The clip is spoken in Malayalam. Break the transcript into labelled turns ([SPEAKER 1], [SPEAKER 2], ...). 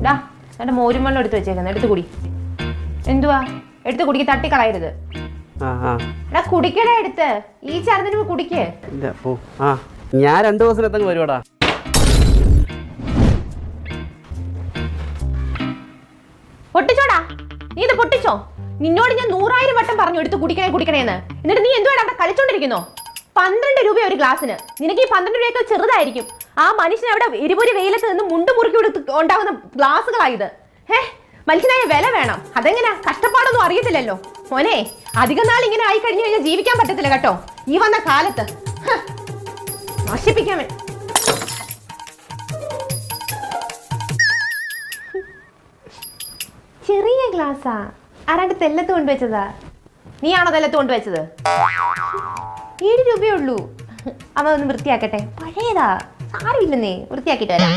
[SPEAKER 1] ഡാ എന്റെ മോരും വെള്ളം എടുത്ത് വെച്ചേക്കുന്നത്, എടുത്ത് കുടി. എന്തുവാ എടുത്ത് കുടിക്ക്, തട്ടിക്കളയരുത്. എടാ കുടിക്കടാ എടുത്ത്, ഈ ചാർന്നിട്ട് കുടിക്ക്.
[SPEAKER 2] ഞാൻ 2 ദിവസത്തിനകത്തങ്ങ് വരുവാടാ.
[SPEAKER 1] പൊട്ടിച്ചോടാ, നീ ഇത് പൊട്ടിച്ചോ? നിന്നോട് ഞാൻ 100,000 വട്ടം പറഞ്ഞു എടുത്ത് കുടിക്കണേന്ന്. എന്നിട്ട് നീ എന്തുവാണ് അവിടെ കളിച്ചോണ്ടിരിക്കുന്നോ? 12 രൂപ ഒരു ഗ്ലാസ്സിന്. നിനക്ക് ഈ 12 രൂപയൊക്കെ ചെറുതായിരിക്കും. ആ മനുഷ്യൻ അവിടെ ഇരുപൊരു വെയിലത്ത് നിന്ന് മുണ്ട് മുറുക്കി ഉണ്ടാകുന്ന ഗ്ലാസ്സുകളായത്. മനുഷ്യനായ വില വേണം. അതെങ്ങനെയാ? കഷ്ടപ്പാടൊന്നും അറിയത്തില്ലല്ലോ മോനെ. അധികം നാൾ ഇങ്ങനെ ആയി കഴിഞ്ഞു കഴിഞ്ഞാൽ ജീവിക്കാൻ പറ്റത്തില്ല കേട്ടോ, ഈ വന്ന കാലത്ത്. നശിപ്പിക്കാൻ ചെറിയ ഗ്ലാസ്സാ, ആരാണ്ട് തെല്ലത്ത് കൊണ്ടുവച്ചതാ. നീയാണോ തെല്ലത്ത് കൊണ്ടുവച്ചത്? 7 രൂപയേ ഉള്ളൂ. അവ ഒന്ന് വൃത്തിയാക്കട്ടെ, പഴയതാ. സാരമില്ലെന്നേ, വൃത്തിയാക്കിട്ട് വരാം.